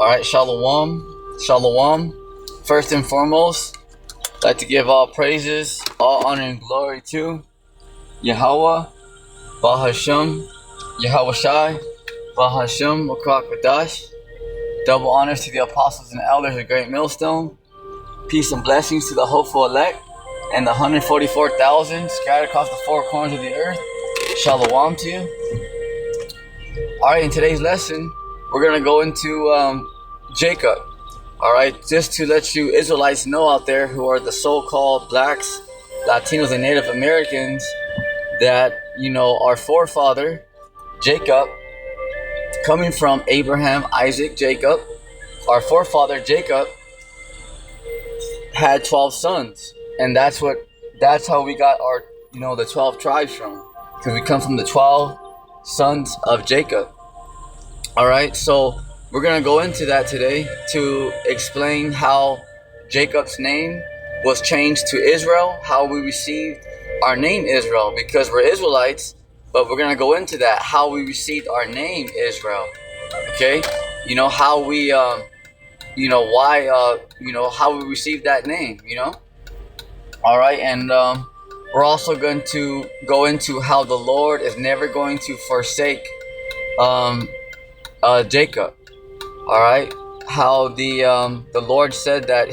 All right, shalom, shalom. First and foremost, I'd like to give all praises, all honor and glory to Yahweh, Bahashem, Yahweh Shai, Bahashem, Wakrak Badash. Double honors to the apostles and elders of Great Millstone. Peace and blessings to the hopeful elect and the 144,000 scattered across the four corners of the earth. Shalom to you. All right, in today's lesson, we're going to go into Jacob. All right, just to let you Israelites know out there who are the so-called blacks, Latinos, and Native Americans that, our forefather, Jacob, coming from Abraham, Isaac, Jacob, our forefather, Jacob, had 12 sons. And that's how we got our, the 12 tribes from. Because we come from the 12 sons of Jacob. All right, so we're going to go into that today to explain how Jacob's name was changed to Israel, how we received our name Israel, because we're Israelites, but we're going to go into that, how we received our name Israel. Okay, how we, why, how we received that name, All right, and we're also going to go into how the Lord is never going to forsake Jacob. All right, how the Lord said that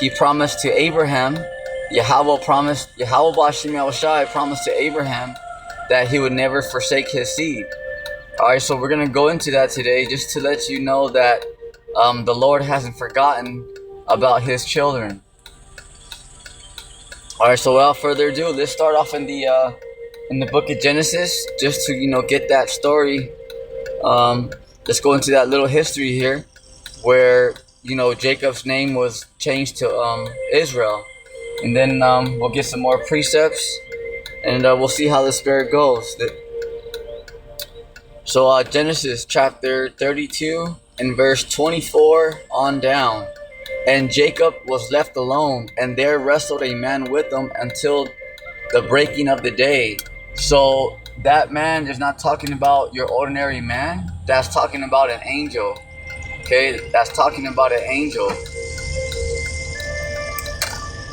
he promised to Abraham, Yahweh Bashim Yahushai promised to Abraham that he would never forsake his seed. All right, so we're gonna go into that today, just to let you know that the Lord hasn't forgotten about his children. All right, so without further ado, let's start off in the book of Genesis, just to get that story. Let's go into that little history here, where Jacob's name was changed to Israel, and then we'll get some more precepts, and we'll see how the Spirit goes. So Genesis chapter 32 and verse 24 on down. And Jacob was left alone, and there wrestled a man with him until the breaking of the day. So that man is not talking about your ordinary man. That's talking about an angel. Okay, that's talking about an angel.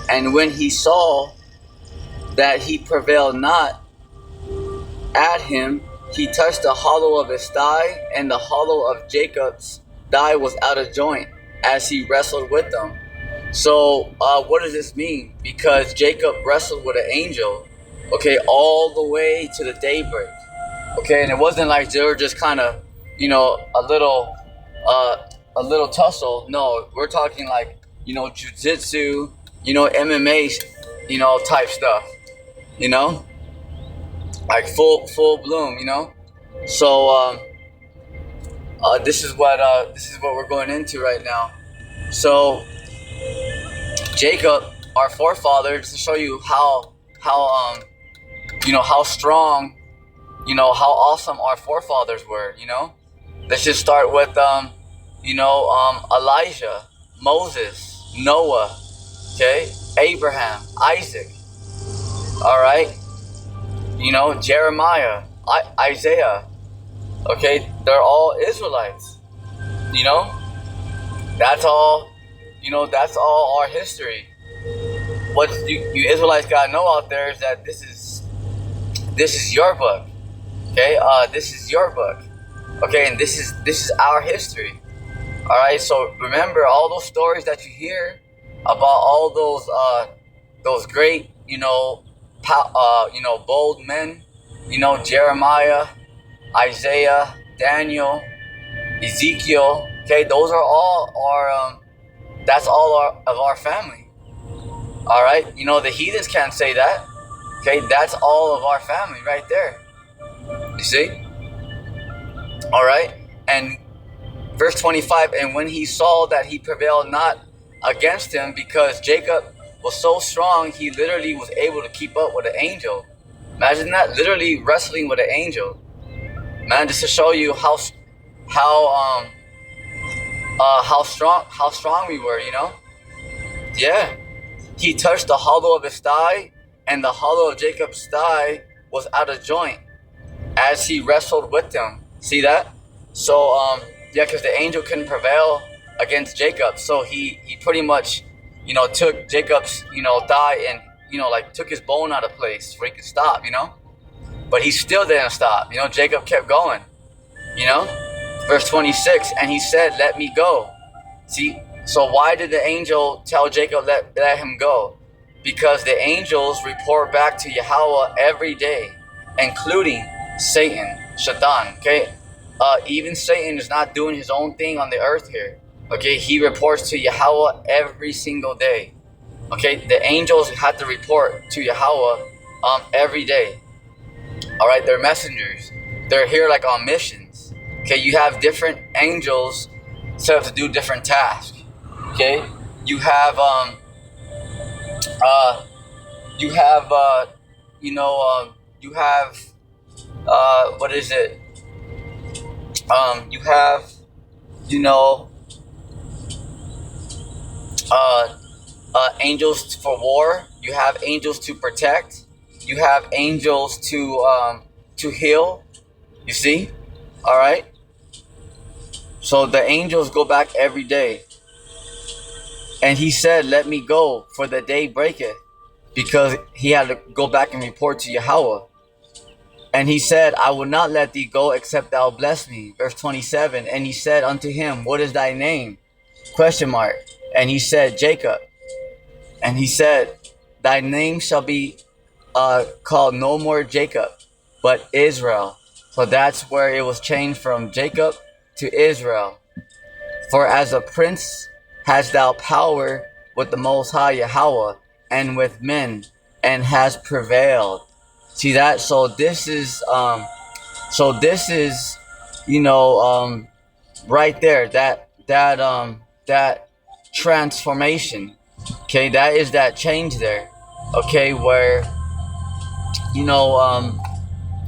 And when he saw that he prevailed not at him, he touched the hollow of his thigh, and the hollow of Jacob's thigh was out of joint as he wrestled with them. So what does this mean? Because Jacob wrestled with an angel, okay, all the way to the daybreak. Okay, and it wasn't like they were just kind of, a little tussle. No, we're talking like, jiu-jitsu, MMA, type stuff, like full bloom, So this is what we're going into right now. So Jacob, our forefather, to show you how strong, how awesome our forefathers were, Let's just start with Elijah, Moses, Noah, okay, Abraham, Isaac, all right, Jeremiah, Isaiah, okay, they're all Israelites, that's all, that's all our history. What you Israelites gotta know out there is that this is your book, okay, this is your book. Okay, and this is our history. All right, so remember all those stories that you hear about all those great, bold men, Jeremiah, Isaiah, Daniel, Ezekiel. Okay, those are all our that's all of our family. All right, the heathens can't say that. Okay, that's all of our family right there. You see? All right, and verse 25, and when he saw that he prevailed not against him, because Jacob was so strong, he literally was able to keep up with an angel. Imagine that, literally wrestling with an angel. Man, just to show you how strong we were, Yeah, he touched the hollow of his thigh, and the hollow of Jacob's thigh was out of joint as he wrestled with him. See that? So Yeah, because the angel couldn't prevail against Jacob, so he pretty much, took Jacob's, thigh and, like took his bone out of place where he could stop, but he still didn't stop. Jacob kept going. Verse 26, and he said, "Let me go." See, so why did the angel tell Jacob let him go? Because the angels report back to Yahweh every day, including Satan, Shaitan. Okay, even Satan is not doing his own thing on the earth here. Okay, he reports to Yahweh every single day. Okay, the angels have to report to Yahweh every day. All right, they're messengers. They're here like on missions. Okay, you have different angels set up to do different tasks. Okay, you have what is it? You have, angels for war. You have angels to protect. You have angels to heal. You see, all right. So the angels go back every day. And he said, "Let me go, for the day breaketh," because he had to go back and report to Yahweh. And he said, "I will not let thee go except thou bless me." Verse 27, and he said unto him, "What is thy name?" Question mark. And he said, "Jacob." And he said, "Thy name shall be called no more Jacob, but Israel." So that's where it was changed from Jacob to Israel. "For as a prince hast thou power with the Most High Yahweh and with men, and has prevailed." See that? So this is right there, that transformation. Okay, that is that change there. Okay, where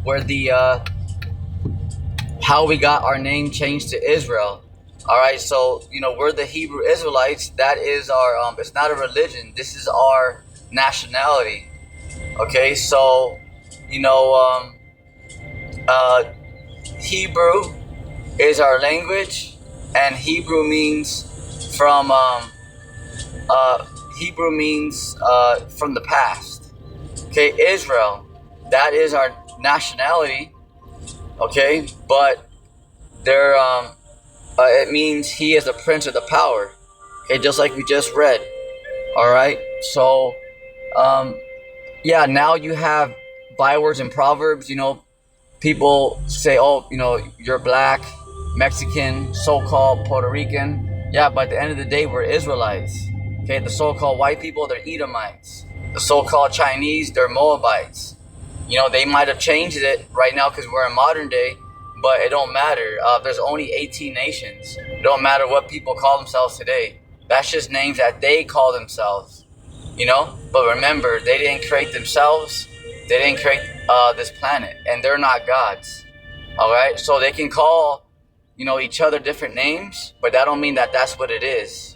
where the how we got our name changed to Israel. All right, so we're the Hebrew Israelites. That is our it's not a religion. This is our nationality. Okay, so Hebrew is our language, and Hebrew means from from the past. Okay, Israel, that is our nationality. Okay, but they're it means he is the prince of the power. Okay, just like we just read. All right, so yeah, now you have bywords and proverbs. People say, "Oh, you're black, Mexican, so-called Puerto Rican." Yeah, but at the end of the day, we're Israelites. Okay, the so-called white people, they're Edomites. The so-called Chinese, they're Moabites. They might have changed it right now because we're in modern day, but it don't matter. There's only 18 nations. It don't matter what people call themselves today. That's just names that they call themselves. But remember, they didn't create themselves. They didn't create this planet, and they're not gods. All right, so they can call each other different names, but that don't mean that that's what it is.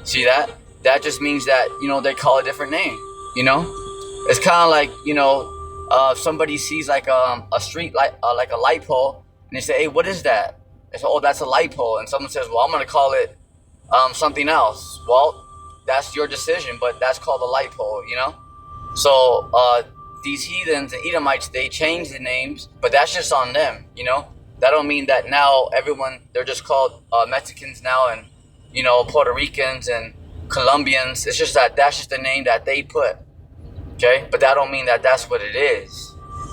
See that? That just means that they call a different name. It's kind of like somebody sees like a street light, like a light pole, and they say, "Hey, what is that?" They say, "Oh, that's a light pole." And someone says, "Well, I'm gonna call it something else." Well, that's your decision, but that's called a light pole. So these heathens, the Edomites, they change the names, but that's just on them. That don't mean that now they're just called Mexicans now, and Puerto Ricans and Colombians. It's just that's just the name that they put. Okay, but that don't mean that that's what it is,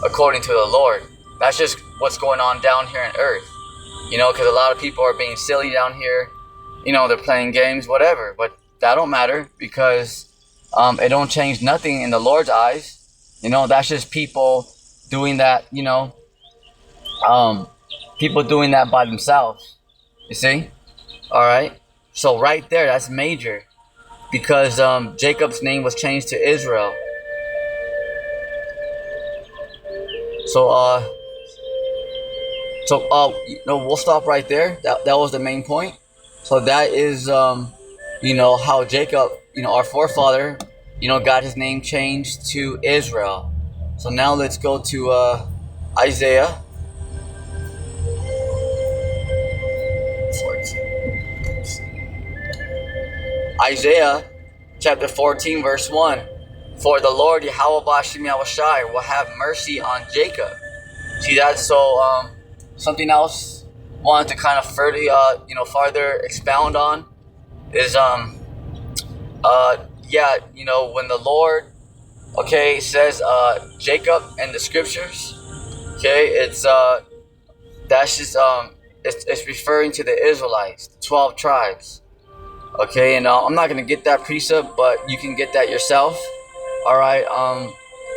according to the Lord. That's just what's going on down here on earth. Because a lot of people are being silly down here. They're playing games, whatever. But that don't matter, because it don't change nothing in the Lord's eyes. That's just people doing that. People doing that by themselves. You see? All right. So right there, that's major, because Jacob's name was changed to Israel. So we'll stop right there. That was the main point. So that is how Jacob, our forefather, got his name changed to Israel. So now let's go to Isaiah. Isaiah chapter 14 verse 1. For the Lord Yahweh Bashim Yahushai will have mercy on Jacob. See that? So something else wanted to kind of farther expound on is when the Lord says Jacob in the scriptures, it's referring to the Israelites, the 12 tribes. Okay, and I'm not gonna get that precept, but you can get that yourself. All right,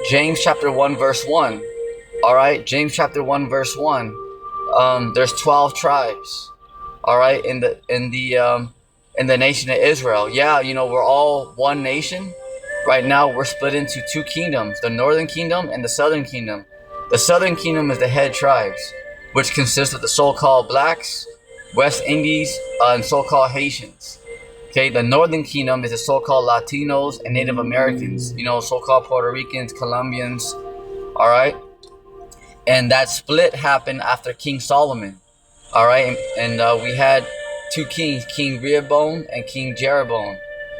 James chapter 1 verse 1. All right, James chapter 1 verse 1. There's 12 tribes. All right, in the nation of Israel. Yeah, we're all one nation. Right now, we're split into two kingdoms: the northern kingdom and the southern kingdom. The southern kingdom is the head tribes, which consists of the so-called blacks, West Indies, and so-called Haitians. Okay, the northern kingdom is the so-called Latinos and Native Americans, so-called Puerto Ricans, Colombians, all right? And that split happened after King Solomon, all right? And we had two kings, King Rehoboam and King Jeroboam,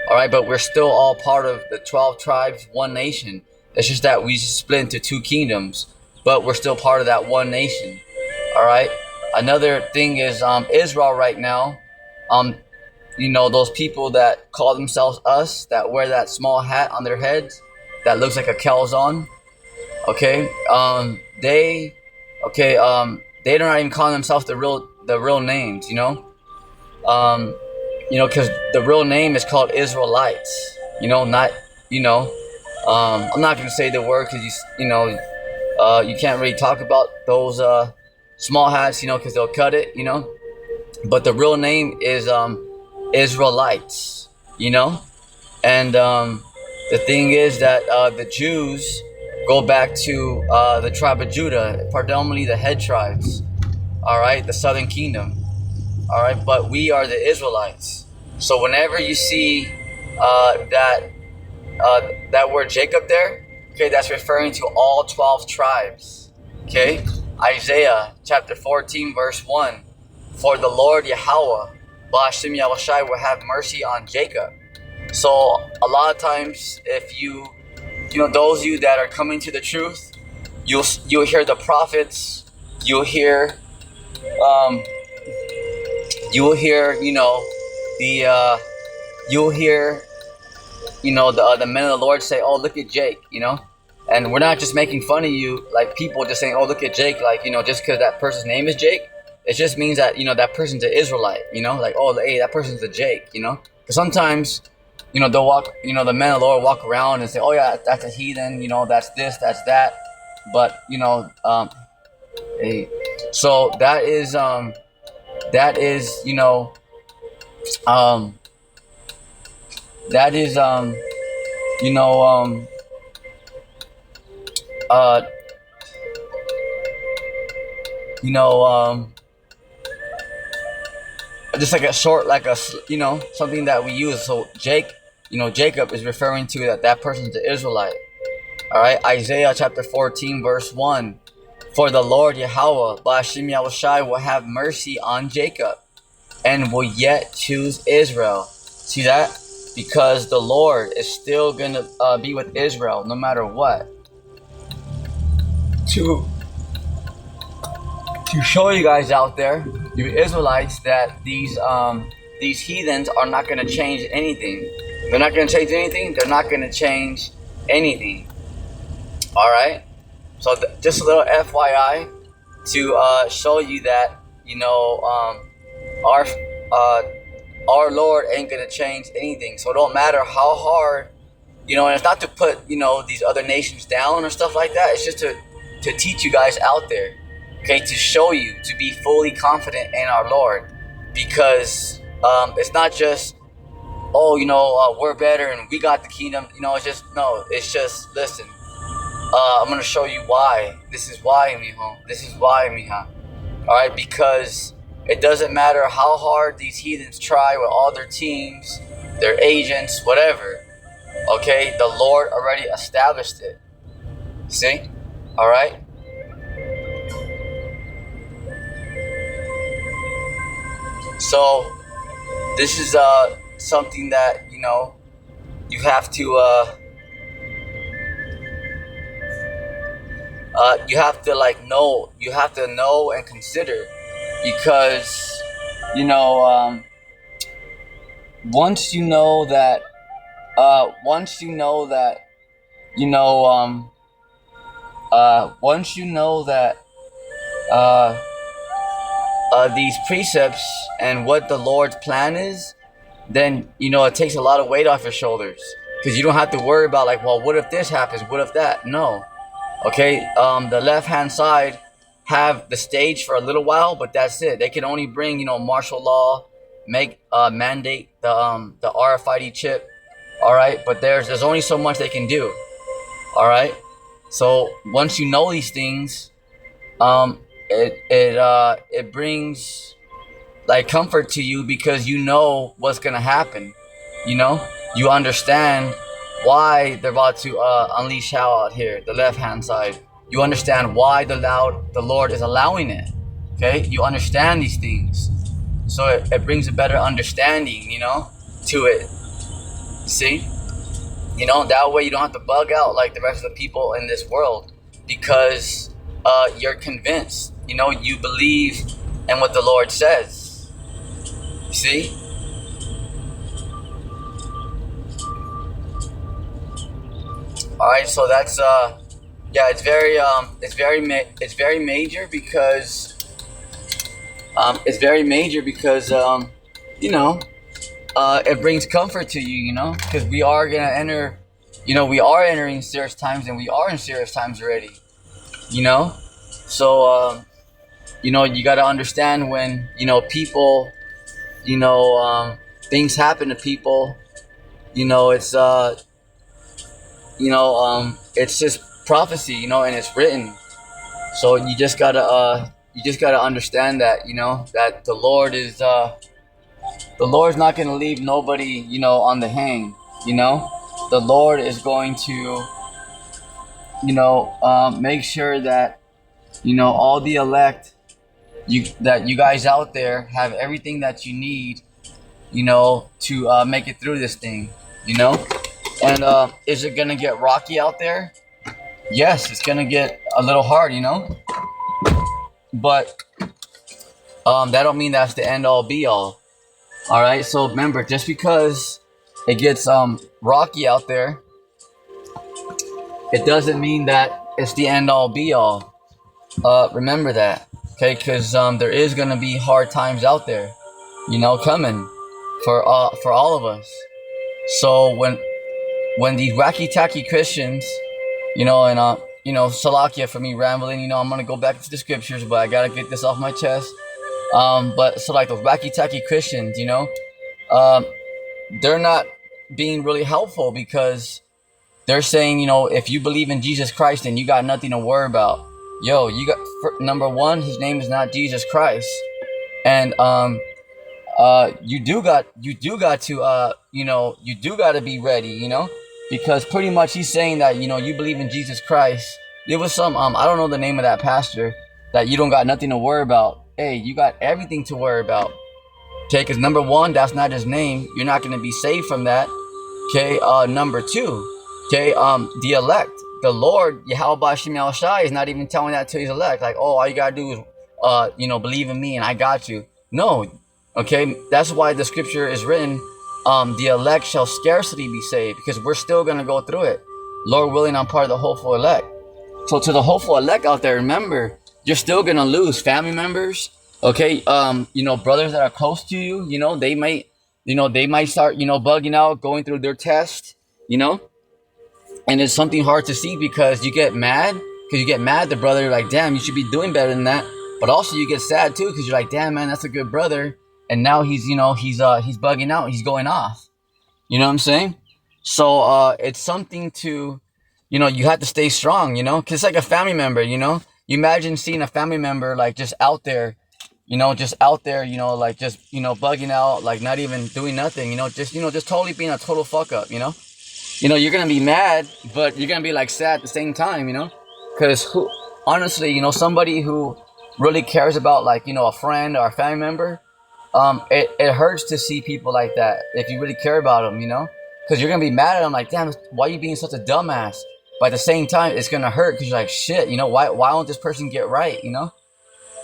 all right? But we're still all part of the 12 tribes, one nation. It's just that we split into two kingdoms, but we're still part of that one nation, all right? Another thing is Israel right now, those people that call themselves us, that wear that small hat on their heads that looks like a calzone, they're not even calling themselves the real names, because the real name is called Israelites, I'm not gonna say the word because you can't really talk about those small hats, because they'll cut it, but the real name is Israelites, and the thing is that the Jews go back to the tribe of Judah, predominantly the head tribes, all right, the southern kingdom, all right, but we are the Israelites. So whenever you see that word Jacob there, that's referring to all 12 tribes, Isaiah chapter 14 verse 1, for the Lord Yahweh Bashim Yahushai will have mercy on Jacob. So a lot of times, if those of you that are coming to the truth, you'll hear the prophets, you'll hear the men of the Lord say, oh, look at Jake, and we're not just making fun of you, like people just saying, oh, look at Jake, like, just because that person's name is Jake. It just means that, that person's an Israelite, like, oh, hey, that person's a Jake, Because sometimes, they'll walk, the men of the Lord walk around and say, oh, yeah, that's a heathen, that's this, that's that. But, hey, so that is, just like a short, something that we use. So Jacob is referring to that person's the Israelite. All right, Isaiah chapter 14 verse 1. For the Lord Yahweh Bashim Yahushai will have mercy on Jacob and will yet choose Israel. See that? Because the Lord is still gonna be with Israel no matter what. To show you guys out there, you Israelites, that these heathens are not going to change anything. They're not going to change anything. They're not going to change anything. All right. So just a little FYI to show you that our Lord ain't going to change anything. So it don't matter how hard, and it's not to put these other nations down or stuff like that. It's just to teach you guys out there. To show you to be fully confident in our Lord, because it's not just, we're better and we got the kingdom. It's just listen. I'm gonna show you why. This is why, mijo. This is why, mija. All right, because it doesn't matter how hard these heathens try with all their teams, their agents, whatever. Okay, the Lord already established it. See? All right. So this is something that you have to you have to know and consider, because you know once you know that once you know that you know once you know that uh, these precepts and what the Lord's plan is, then it takes a lot of weight off your shoulders, because you don't have to worry about, like, well, what if this happens, what if that. No. Okay, the left hand side have the stage for a little while, but that's it. They can only bring martial law, make mandate the RFID chip. All right, but there's only so much they can do. All right, so once you know these things, it brings like comfort to you, because you know what's gonna happen. You understand why they're about to unleash hell out here, the left hand side. You understand why the Lord is allowing it. Okay, you understand these things, so it brings a better understanding, to it. See, that way you don't have to bug out like the rest of the people in this world, because you're convinced. You believe in what the Lord says. See. All right, so that's yeah, it's very major, because it brings comfort to you, because we are gonna enter, we are entering serious times, and we are in serious times already, so you got to understand when people, things happen to people, it's just prophecy, and it's written. So you just gotta understand that, that the Lord's not gonna leave nobody, on the hang. The Lord is going to, make sure that, all the elect, that you guys out there have everything that you need, to make it through this thing, And is it gonna get rocky out there? Yes, it's gonna get a little hard, but that don't mean that's the end all be all. All right, so remember, just because it gets rocky out there, it doesn't mean that it's the end all be all. Remember that, okay? Because there is gonna be hard times out there, coming for all of us. So when these wacky tacky Christians, and Salakia for me rambling, I'm gonna go back to the scriptures, but I gotta get this off my chest. But so like those wacky tacky Christians, they're not being really helpful, because they're saying, if you believe in Jesus Christ, then you got nothing to worry about. Yo, you got, number one, his name is not Jesus Christ, and you do got to you do got to be ready, because pretty much he's saying that, you believe in Jesus Christ. There was some I don't know the name of that pastor, that you don't got nothing to worry about. Hey, you got everything to worry about. Okay, because number one, that's not his name. You're not going to be saved from that. Okay, number two, okay, the elect, the Lord Yahweh Shem El Shai is not even telling that to his elect, like, oh, all you gotta do is believe in me and I got you. No. Okay, that's why the scripture is written, the elect shall scarcely be saved, because we're still gonna go through it. Lord willing, I'm part of the hopeful elect. So to the hopeful elect out there, remember, you're still gonna lose family members. Okay, brothers that are close to you, they might start, bugging out, going through their test, and it's something hard to see, because you get mad, the brother, you're like, damn, you should be doing better than that. But also you get sad too, because you're like, damn, man, that's a good brother, and now he's bugging out, he's going off. You know what I'm saying? So it's something to, you have to stay strong, because it's like a family member, You imagine seeing a family member like just out there, like just bugging out, like not even doing nothing, just totally being a total fuck up, you're gonna be mad, but you're gonna be like sad at the same time, because honestly, somebody who really cares about, like, a friend or a family member, it hurts to see people like that if you really care about them, you know, because you're gonna be mad at them like, damn, why are you being such a dumbass? But at the same time, it's gonna hurt because you're like, shit, you know, why won't this person get right, you know?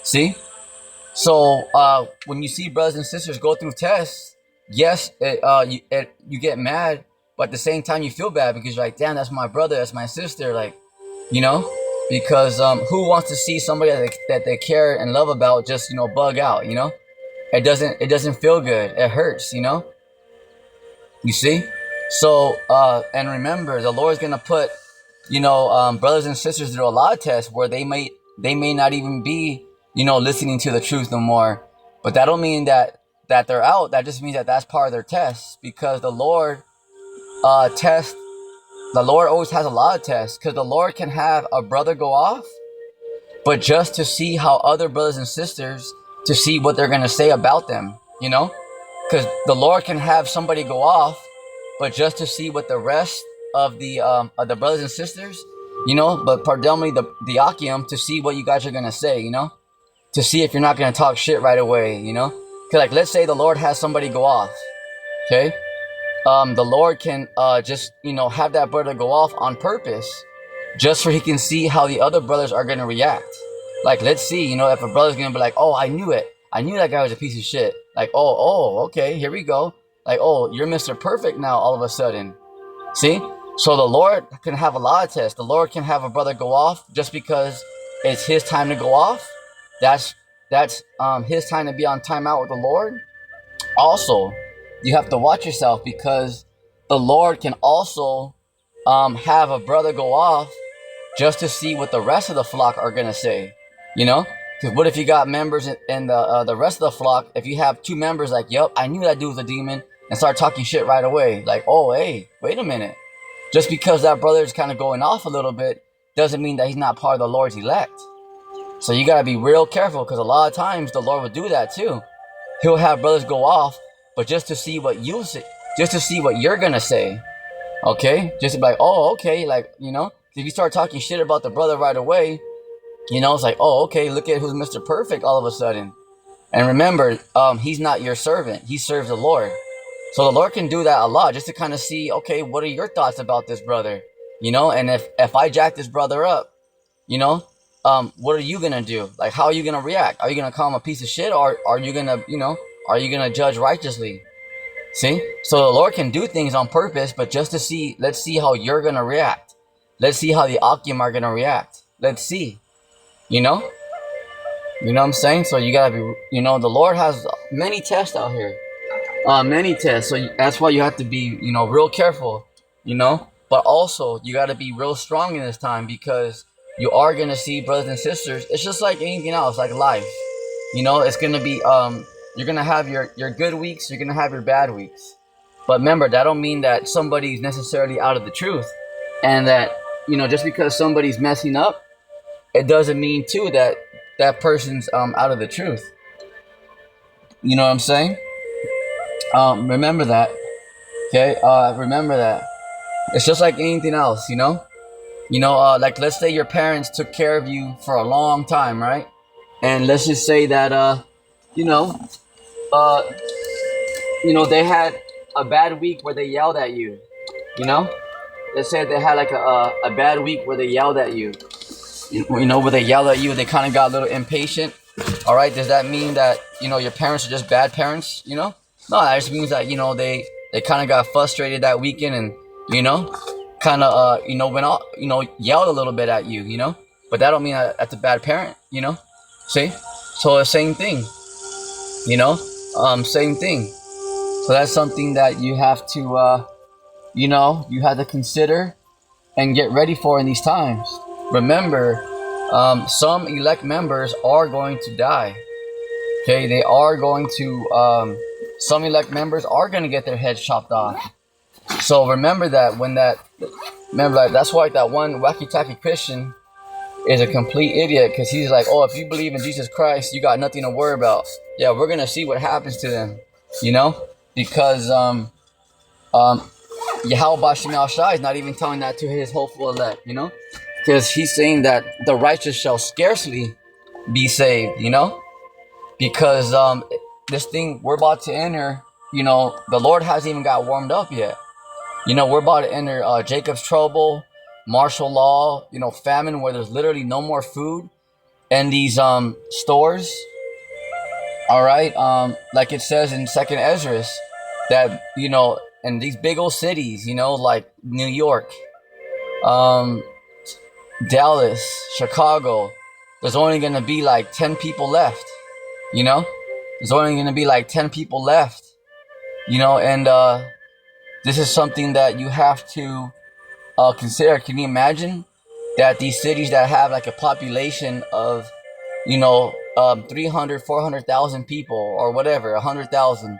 See? So when you see brothers and sisters go through tests, yes, you get mad, but at the same time you feel bad because you're like, damn, that's my brother, that's my sister, like, you know, because who wants to see somebody that they care and love about just, you know, bug out, you know? It doesn't feel good. It hurts, you know? You see? So and remember, the Lord's gonna put, you know, brothers and sisters through a lot of tests where they may not even be, you know, listening to the truth no more. But that don't mean that they're out. That just means that that's part of their tests, because the Lord test the Lord always has a lot of tests, because the Lord can have a brother go off, but just to see how other brothers and sisters, to see what they're gonna say about them, you know, because the Lord can have somebody go off, but just to see what the rest of the brothers and sisters, you know, but predominantly the Akim, to see what you guys are gonna say, you know, to see if you're not gonna talk shit right away, you know, because like let's say the Lord has somebody go off, okay, the Lord can just, you know, have that brother go off on purpose, just so he can see how the other brothers are gonna react. Like, let's see, you know, if a brother's gonna be like, oh, I knew it. I knew that guy was a piece of shit. Like, okay, here we go. Like, oh, you're Mr. Perfect now all of a sudden. See? So the Lord can have a lot of tests. The Lord can have a brother go off just because it's his time to go off. That's his time to be on timeout with the Lord. Also, you have to watch yourself, because the Lord can also have a brother go off just to see what the rest of the flock are gonna say, you know? Because what if you got members in the rest of the flock? If you have two members like, "Yep, I knew that dude was a demon," and start talking shit right away, like, "Oh, hey, wait a minute." Just because that brother is kind of going off a little bit doesn't mean that he's not part of the Lord's elect. So you gotta be real careful, because a lot of times the Lord will do that too. He'll have brothers go off, but just to see what you say, just to see what you're gonna say. Okay, just to be like, oh, okay, like, you know, if you start talking shit about the brother right away, you know, it's like, oh, okay, look at who's Mr. Perfect all of a sudden. And remember, he's not your servant. He serves the Lord. So the Lord can do that a lot, just to kind of see, okay, what are your thoughts about this brother? You know, and if I jack this brother up, you know, what are you gonna do? Like, how are you gonna react? Are you gonna call him a piece of shit, or are you gonna, you know, are you gonna judge righteously? See? So the Lord can do things on purpose, but just to see, let's see how you're gonna react. Let's see how the Akim are gonna react. Let's see. You know? You know what I'm saying? So you gotta be, you know, the Lord has many tests out here. Many tests. So that's why you have to be, you know, real careful, you know? But also, you gotta be real strong in this time, because you are gonna see brothers and sisters. It's just like anything else, like life. You know, it's gonna be, you're gonna have your good weeks, you're gonna have your bad weeks. But remember, that don't mean that somebody's necessarily out of the truth. And that, you know, just because somebody's messing up, it doesn't mean too that that person's out of the truth. You know what I'm saying? Remember that. Okay? Remember that. It's just like anything else, you know? You know, like let's say your parents took care of you for a long time, right? And let's just say that, you know, uh, they had a bad week where they yelled at you, you know? Let's say they had like a bad week where they yelled at you. You know, where they yelled at you, they kind of got a little impatient. All right, does that mean that, you know, your parents are just bad parents, you know? No, that just means that, you know, they kind of got frustrated that weekend and, you know, kind of, you know, went off, you know, yelled a little bit at you, you know? But that don't mean that that's a bad parent, you know? See? So the same thing, you know? Same thing. So that's something that you have to, you know, you have to consider and get ready for in these times. Remember, some elect members are going to die. Okay, they are going to, some elect members are going to get their heads chopped off. So remember that that's why that one wacky-tacky Christian is a complete idiot, because he's like, oh, if you believe in Jesus Christ, you got nothing to worry about. Yeah, we're going to see what happens to them, you know, because, Yahweh Bashim Shai is not even telling that to his hopeful elect, you know? Because he's saying that the righteous shall scarcely be saved, you know? Because this thing we're about to enter, the Lord hasn't even got warmed up yet. We're about to enter Jacob's trouble, martial law, famine, where there's literally no more food in these stores. All right, like it says in Second Ezra, that in these big old cities, like New York, um, Dallas, Chicago, there's only gonna be like 10 people left. There's only gonna be like 10 people left. And this is something that you have to consider. Can you imagine that these cities that have like a population of 300, 400,000 people or whatever, 100,000,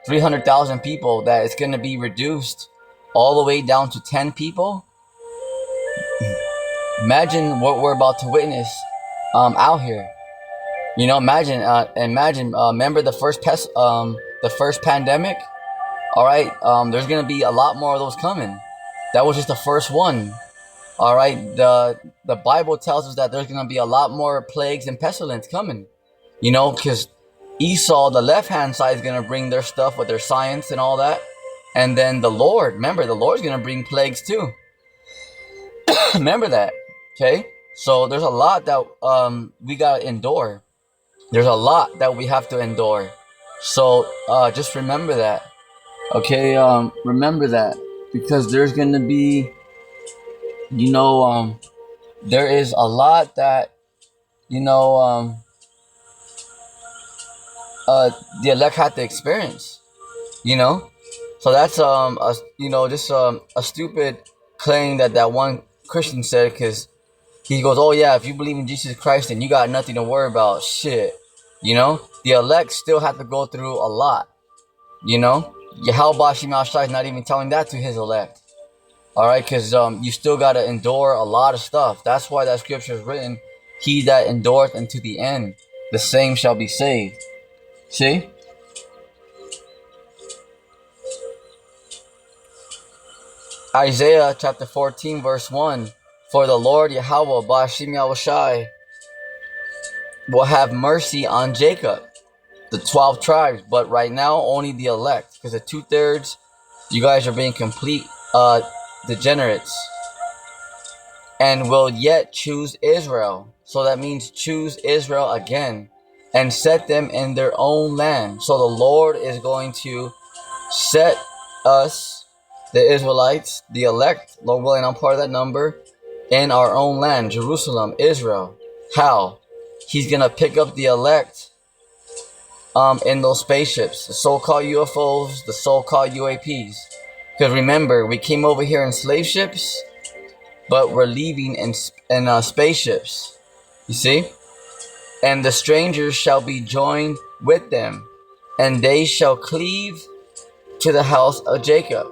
300,000 people, that it's going to be reduced all the way down to 10 people? Imagine what we're about to witness out here. Imagine, remember the first pandemic? All right, there's going to be a lot more of those coming. That was just the first one. All right, the Bible tells us that there's going to be a lot more plagues and pestilence coming. Because Esau, the left-hand side, is going to bring their stuff with their science and all that. And then the Lord, remember, the Lord's going to bring plagues too. Remember that, okay? So there's a lot that we got to endure. There's a lot that we have to endure. So just remember that, okay? Remember that, because there's going to be, there is a lot that, the elect had to experience, So that's just a stupid claim that one Christian said, because he goes, oh yeah, if you believe in Jesus Christ, then you got nothing to worry about. Shit, the elect still have to go through a lot. Yahweh Shema Shai is not even telling that to his elect. All right, because you still got to endure a lot of stuff. That's why that scripture is written, he that endureth unto the end, the same shall be saved. See? Isaiah chapter 14 verse 1. For the Lord Yahweh Ba'ashim Yahushai will have mercy on Jacob, the 12 tribes, but right now only the elect, because the 2/3, you guys are being complete degenerates, and will yet choose Israel. So that means choose Israel again and set them in their own land. So the Lord is going to set us, the Israelites, the elect, Lord willing, I'm part of that number, in our own land, Jerusalem, Israel. How? He's going to pick up the elect in those spaceships, the so-called UFOs, the so-called UAPs. Because remember, we came over here in slave ships, but we're leaving in spaceships. You see? And the strangers shall be joined with them, and they shall cleave to the house of Jacob.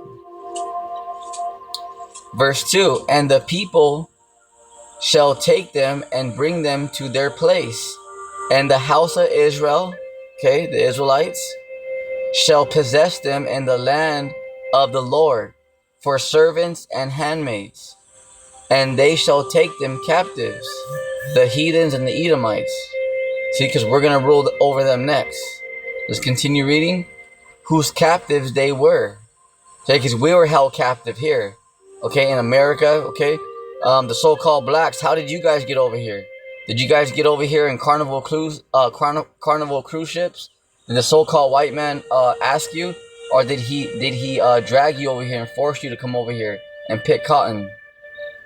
Verse 2, and the people shall take them and bring them to their place. And the house of Israel, okay, the Israelites, shall possess them in the land of the Lord for servants and handmaids. And they shall take them captives, the heathens and the Edomites. See, because we're going to rule over them next. Let's continue reading. Whose captives they were. Okay, because we were held captive here. Okay, in America, okay. The so-called blacks, how did you guys get over here? Did you guys get over here in Carnival cruise ships? Did the so-called white man ask you? Or did he drag you over here and force you to come over here and pick cotton?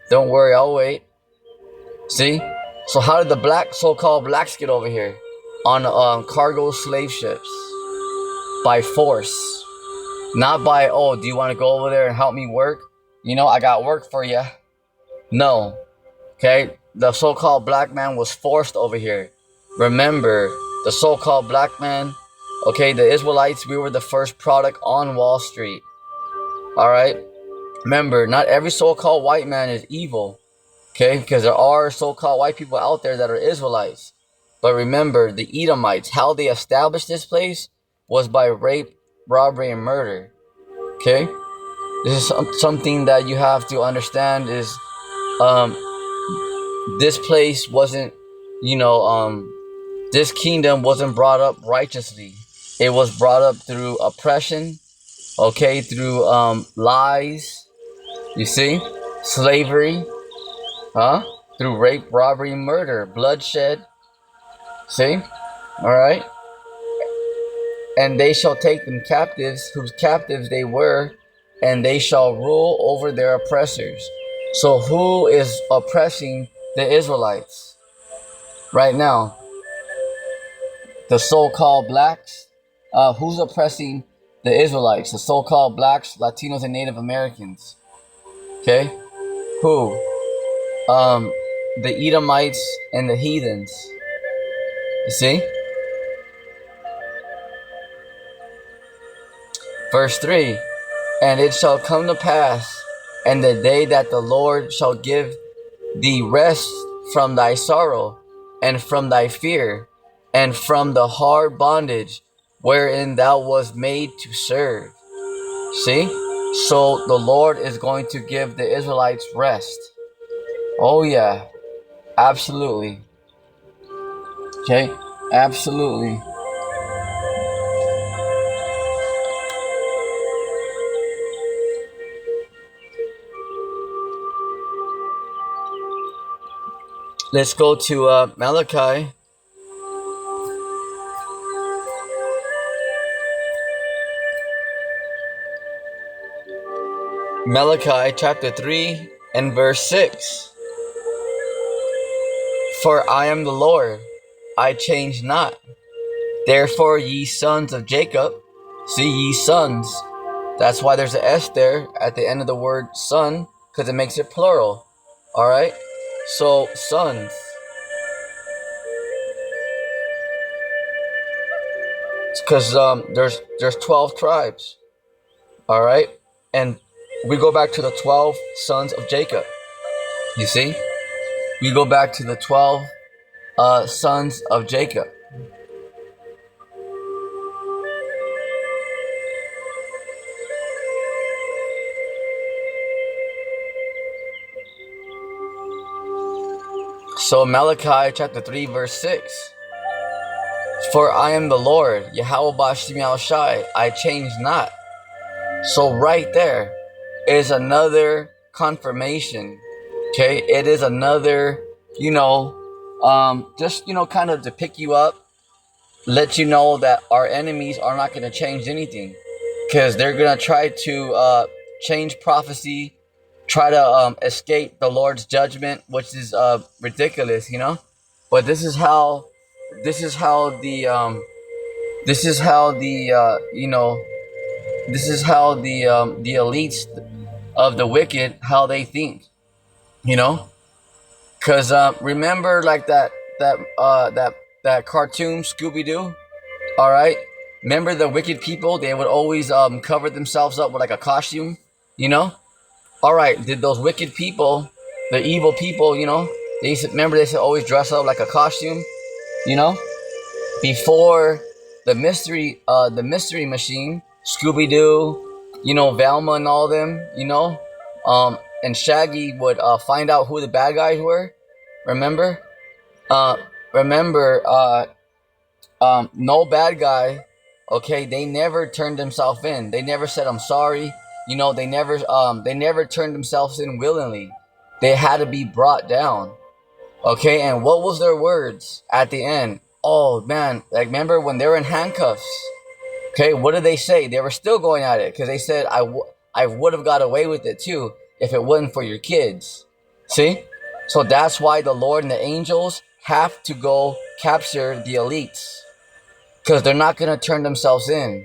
Don't worry, I'll wait. See? So how did the so-called blacks get over here? On cargo slave ships. By force. Not by, oh, do you want to go over there and help me work? I got work for you. No. Okay? The so-called black man was forced over here. Remember, the so-called black man, okay, the Israelites, we were the first product on Wall Street. Alright? Remember, not every so-called white man is evil. Okay? Because there are so-called white people out there that are Israelites. But remember, the Edomites, how they established this place was by rape, robbery, and murder. Okay? This is something that you have to understand is this place wasn't, this kingdom wasn't brought up righteously. It was brought up through oppression, okay, through lies, you see, slavery, huh? Through rape, robbery, murder, bloodshed. See? Alright? And they shall take them captives, whose captives they were, and they shall rule over their oppressors. So who is oppressing the Israelites right now? The so-called blacks? Who's oppressing the Israelites? The so-called blacks, Latinos, and Native Americans. Okay? Who? The Edomites and the heathens. You see? Verse 3. And it shall come to pass, and the day that the Lord shall give thee rest from thy sorrow, and from thy fear, and from the hard bondage wherein thou wast made to serve. See? So the Lord is going to give the Israelites rest. Oh yeah, absolutely. Okay, absolutely. Let's go to Malachi. Malachi chapter 3 and verse 6. For I am the Lord, I change not. Therefore ye sons of Jacob, see ye sons. That's why there's an S there at the end of the word son, because it makes it plural. Alright? So sons. Because there's 12 tribes. Alright? And we go back to the 12 sons of Jacob. You see? We go back to the 12 sons of Jacob. So Malachi chapter 3 verse 6. For I am the Lord, Yahweh Bashim Yahushai, I change not. So right there is another confirmation. Okay, it is another, just kind of to pick you up, let you know that our enemies are not going to change anything, because they're going to try to change prophecy, try to escape the Lord's judgment, which is ridiculous, But this is how the the elites of the wicked, how they think, because remember, like that cartoon Scooby-Doo. All right, remember the wicked people? They would always cover themselves up with like a costume, All right, did those wicked people, the evil people, they said always dress up like a costume, before the mystery machine, Scooby-Doo, Velma and all them, and Shaggy would find out who the bad guys were. Remember? Remember, no bad guy, okay, they never turned themselves in. They never said, I'm sorry. They never turned themselves in willingly. They had to be brought down. Okay, and what was their words at the end? Oh, man, like, remember when they were in handcuffs? Okay, what did they say? They were still going at it, because they said, I would have got away with it too if it wasn't for your kids. See? So that's why the Lord and the angels have to go capture the elites, because they're not going to turn themselves in.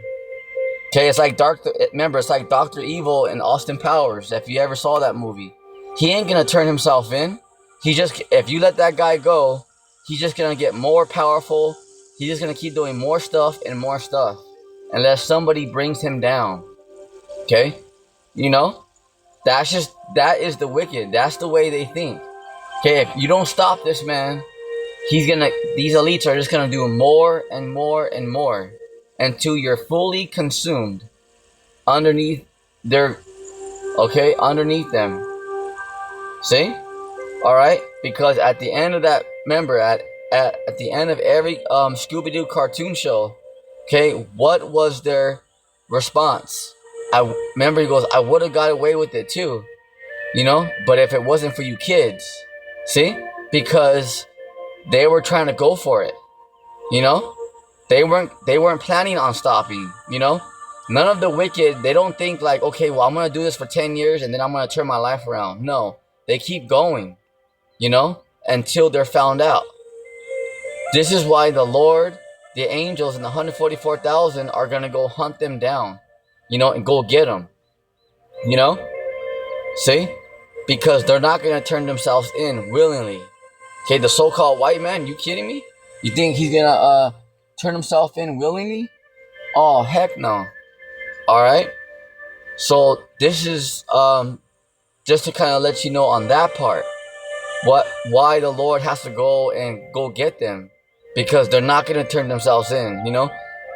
Okay, it's like Dr. Evil and Austin Powers, if you ever saw that movie. He ain't going to turn himself in. If you let that guy go, he's just going to get more powerful. He's just going to keep doing more stuff and more stuff, unless somebody brings him down. Okay? That is the wicked. That's the way they think. Okay, if you don't stop this man, these elites are just gonna do more and more and more until you're fully consumed underneath them. See? Alright? Because at the end of that, remember, at the end of every Scooby-Doo cartoon show, Okay, what was their response? I remember he goes, I would have got away with it too, but if it wasn't for you kids, see, because they were trying to go for it, you know, they weren't planning on stopping, None of the wicked, they don't think like, okay, well, I'm gonna do this for 10 years and then I'm gonna turn my life around. No, they keep going, until they're found out. This is why the Lord, the angels, and the 144,000 are going to go hunt them down, and go get them, you know? See? Because they're not going to turn themselves in willingly. Okay, the so-called white man, you kidding me? You think he's going to turn himself in willingly? Oh, heck no. All right? So this is just to kind of let you know on that part. Why the Lord has to go get them, because they're not going to turn themselves in.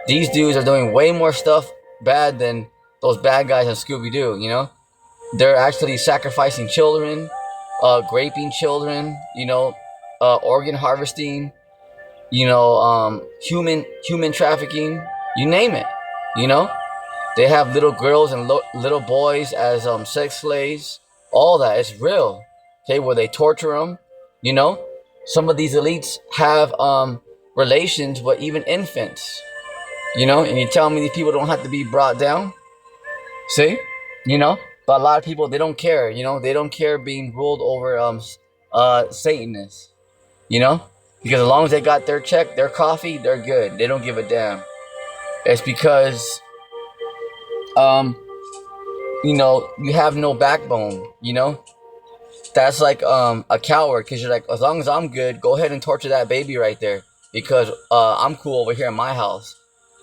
These dudes are doing way more stuff bad than those bad guys in Scooby-Doo. They're actually sacrificing children, raping children, organ harvesting, human trafficking, you name it. you know they have little girls and little boys as sex slaves. All that is real. Okay, where they torture them. You know, some of these elites have relations with even infants. And you tell me these people don't have to be brought down. See, but a lot of people, they don't care. They don't care being ruled over Satanists. Because as long as they got their check, their coffee, they're good. They don't give a damn. It's because you have no backbone. That's like a coward, because you're like, as long as I'm good, go ahead and torture that baby right there, because I'm cool over here in my house.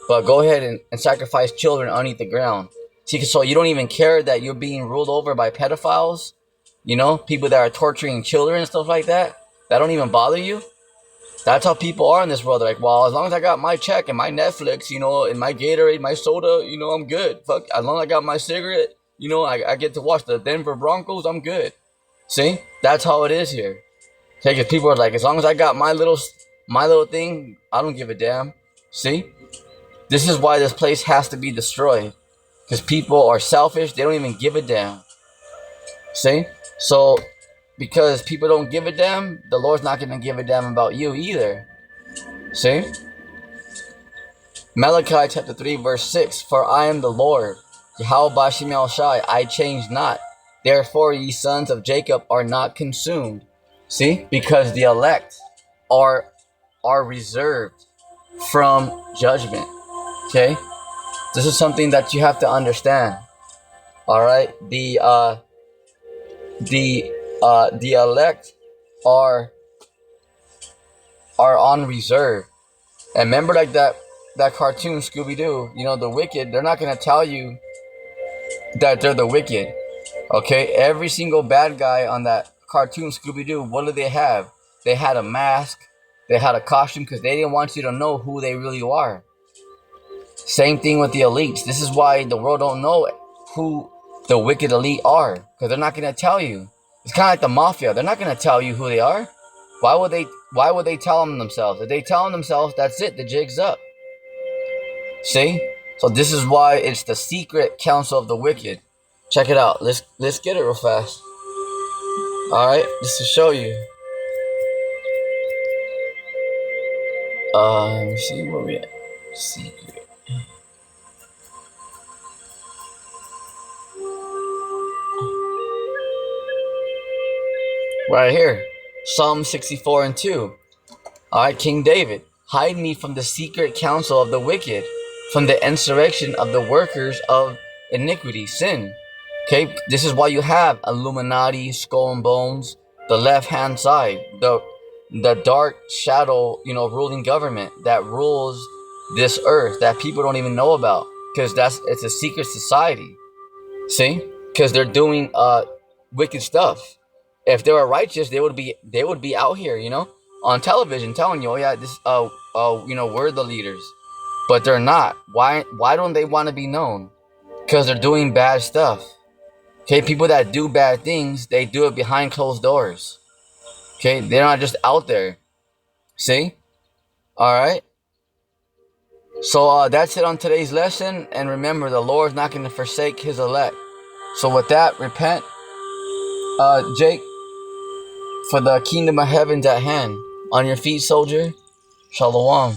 But go ahead and sacrifice children underneath the ground. See, so you don't even care that you're being ruled over by pedophiles, people that are torturing children and stuff like that. That don't even bother you. That's how people are in this world. They're like, well, as long as I got my check and my Netflix, and my Gatorade, my soda, I'm good. Fuck, as long as I got my cigarette, I get to watch the Denver Broncos, I'm good. See, that's how it is here. Okay, because people are like, as long as I got my little thing, I don't give a damn. See, this is why this place has to be destroyed, because people are selfish. They don't even give a damn. See, so because people don't give a damn, the Lord's not going to give a damn about you either. See, Malachi chapter 3 verse 6, for I am the Lord, Yahweh Bashim El Shai, I change not. Therefore ye sons of Jacob are not consumed. See, because the elect are reserved from judgment. Okay, this is something that you have to understand. All right, the elect are on reserve. And remember, like that cartoon Scooby-Doo, the wicked, they're not going to tell you that they're the wicked. Okay, every single bad guy on that cartoon Scooby-Doo, what do they have? They had a mask, they had a costume, because they didn't want you to know who they really are. Same thing with the elites. This is why the world don't know who the wicked elite are, because they're not going to tell you. It's kind of like the mafia. They're not going to tell you who they are. Why would they tell them themselves? If they tell them themselves, that's it. The jig's up. See? So this is why it's the secret counsel of the wicked. Check it out. Let's get it real fast. All right, just to show you. Let me see where we at. Secret. Right here, Psalm 64 and 2. All right, King David, hide me from the secret counsel of the wicked, from the insurrection of the workers of iniquity, sin. Okay, this is why you have Illuminati, Skull and Bones, the left-hand side, the dark shadow, ruling government that rules this earth that people don't even know about, because it's a secret society. See, because they're doing wicked stuff. If they were righteous, they would be out here, on television telling you, oh yeah, this we're the leaders. But they're not. Why don't they want to be known? Because they're doing bad stuff. Okay, people that do bad things, they do it behind closed doors. Okay, they're not just out there. See? All right. So that's it on today's lesson. And remember, the Lord's not going to forsake his elect. So with that, repent, Jake, for the kingdom of heaven's at hand. On your feet, soldier. Shalom.